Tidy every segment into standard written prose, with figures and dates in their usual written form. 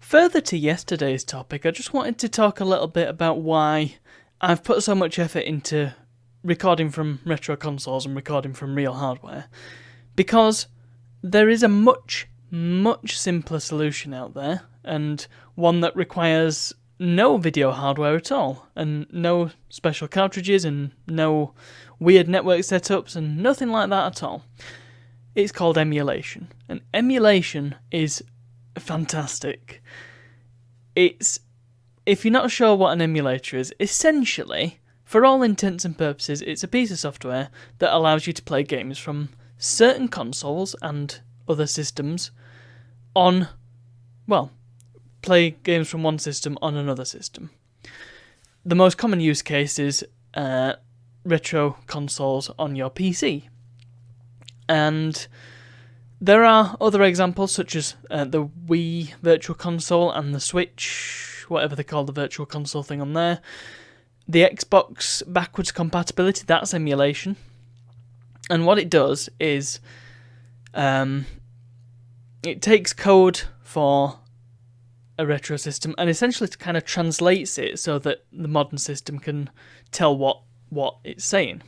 Further to yesterday's topic, I just wanted to talk a little bit about why I've put so much effort into recording from retro consoles and recording from real hardware. Because there is a much simpler solution out there, and one that requires no video hardware at all, and no special cartridges, and no weird network setups, and nothing like that at all. It's called emulation, and emulation is fantastic. If you're not sure what an emulator is, essentially, for all intents and purposes, it's a piece of software that allows you to play games from certain consoles and other systems play games from one system on another system. The most common use case is retro consoles on your PC. And there are other examples, such as the Wii Virtual Console and the Switch, whatever they call the Virtual Console thing on there. The Xbox backwards compatibility, that's emulation. And what it does is it takes code for a retro system and essentially kind of translates it so that the modern system can tell what it's saying,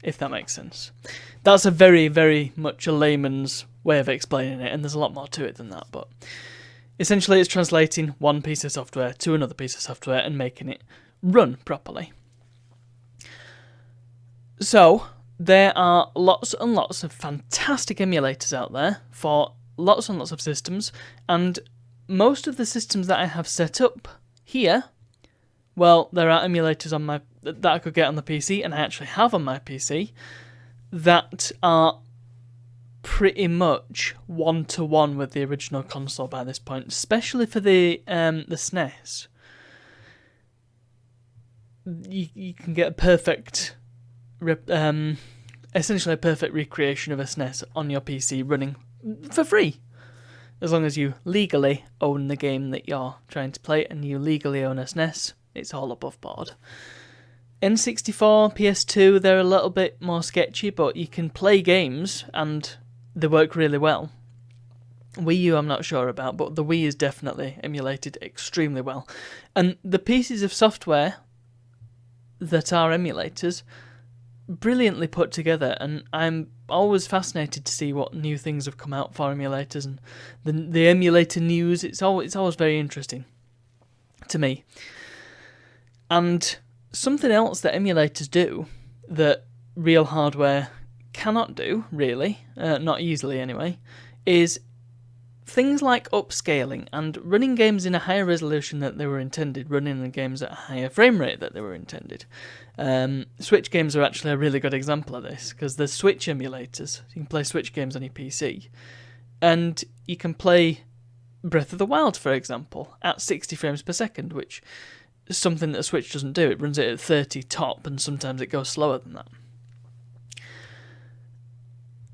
if that makes sense. That's a very, very much a layman's way of explaining it, and there's a lot more to it than that, but essentially it's translating one piece of software to another piece of software and making it run properly. So, there are lots and lots of fantastic emulators out there for lots and lots of systems, and most of the systems that I have set up here, well, there are emulators that I could get on the PC, and I actually have on my PC, that are pretty much one-to-one with the original console by this point, especially for the SNES. You can get a perfect, essentially a perfect recreation of a SNES on your PC running for free, as long as you legally own the game that you're trying to play and you legally own a SNES. It's all above board. N64, PS2, they're a little bit more sketchy, but you can play games and they work really well. Wii U I'm not sure about, but the Wii is definitely emulated extremely well. And the pieces of software that are emulators, brilliantly put together, and I'm always fascinated to see what new things have come out for emulators and the emulator news. It's always very interesting to me. And something else that emulators do that real hardware cannot do, really, not easily anyway, is things like upscaling and running games in a higher resolution that they were intended, running the games at a higher frame rate that they were intended. Switch games are actually a really good example of this, because there's Switch emulators. You can play Switch games on your PC, and you can play Breath of the Wild, for example, at 60 frames per second, which is something that a Switch doesn't do. It runs it at 30 top, and sometimes it goes slower than that.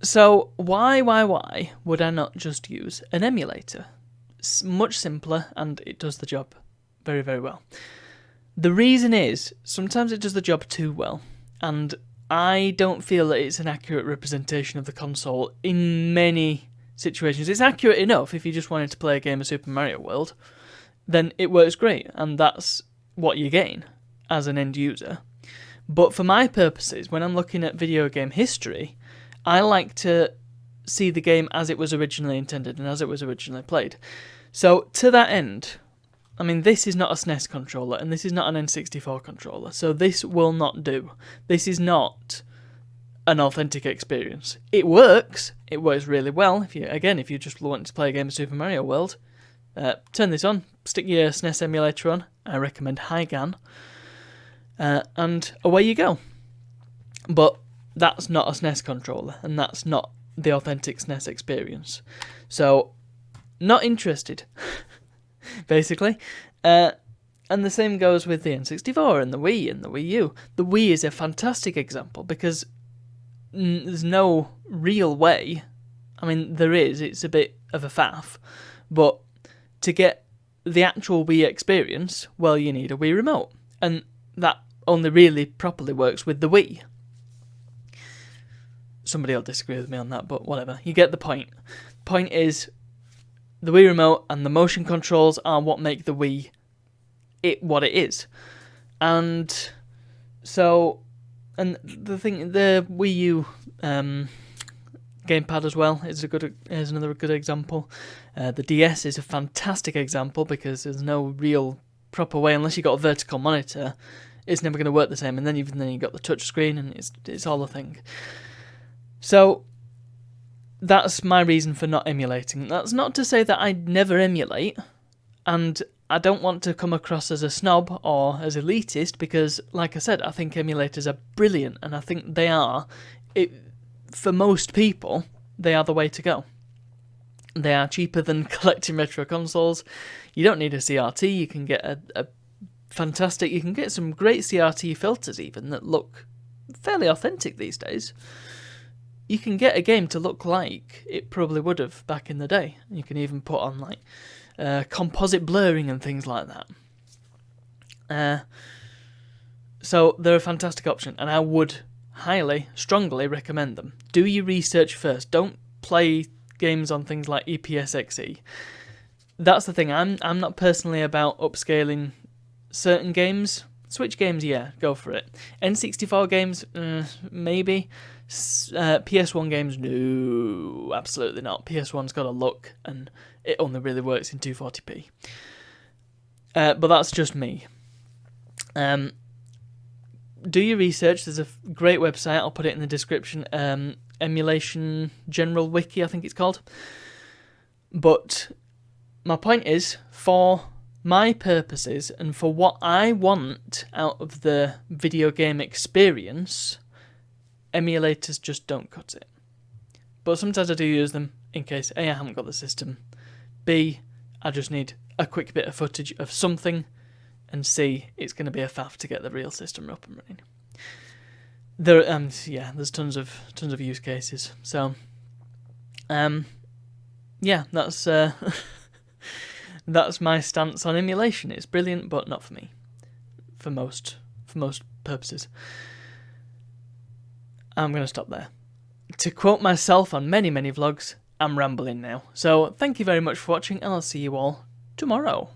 So why would I not just use an emulator? It's much simpler, and it does the job very, very well. The reason is, sometimes it does the job too well, and I don't feel that it's an accurate representation of the console in many situations. It's accurate enough if you just wanted to play a game of Super Mario World, then it works great, and that's what you gain as an end user. But for my purposes, when I'm looking at video game history, I like to see the game as it was originally intended and as it was originally played. So, to that end, I mean, this is not a SNES controller, and this is not an N64 controller, so this will not do. This is not an authentic experience. It works really well. If you just want to play a game of Super Mario World, turn this on, stick your SNES emulator on, I recommend Hygan, and away you go. But that's not a SNES controller, and that's not the authentic SNES experience. So, not interested, basically. And the same goes with the N64 and the Wii and the Wii U. The Wii is a fantastic example because there's no real way. I mean, there is, it's a bit of a faff, but to get the actual Wii experience, well, you need a Wii remote, and that only really properly works with the Wii. Somebody will disagree with me on that, but whatever. You get the point. Point is, the Wii Remote and the motion controls are what make the Wii what it is. And so, and the Wii U gamepad as well is another good example. The DS is a fantastic example because there's no real proper way, unless you've got a vertical monitor, it's never going to work the same. And then you've got the touch screen, and it's all a thing. So that's my reason for not emulating. That's not to say that I never emulate, and I don't want to come across as a snob or as elitist, because, like I said, I think emulators are brilliant, and I think they are, for most people, they are the way to go. They are cheaper than collecting retro consoles. You don't need a CRT. You can get you can get some great CRT filters even that look fairly authentic these days. You can get a game to look like it probably would have back in the day. You can even put on like composite blurring and things like that. So they're a fantastic option, and I would strongly recommend them. Do your research first. Don't play games on things like EPSXE. That's the thing. I'm not personally about upscaling certain games. Switch games, yeah, go for it. N64 games, maybe. PS1 games, no, absolutely not. PS1's got a look, and it only really works in 240p. But that's just me. Do your research. There's a great website, I'll put it in the description, Emulation General Wiki, I think it's called. But my point is, for my purposes and for what I want out of the video game experience, emulators just don't cut it. But sometimes I do use them in case A, I haven't got the system, B, I just need a quick bit of footage of something, and C, it's going to be a faff to get the real system up and running. There's tons of use cases. So, that's that's my stance on emulation. It's brilliant, but not for me. For most purposes. I'm going to stop there. To quote myself on many vlogs, I'm rambling now. So thank you very much for watching, and I'll see you all tomorrow.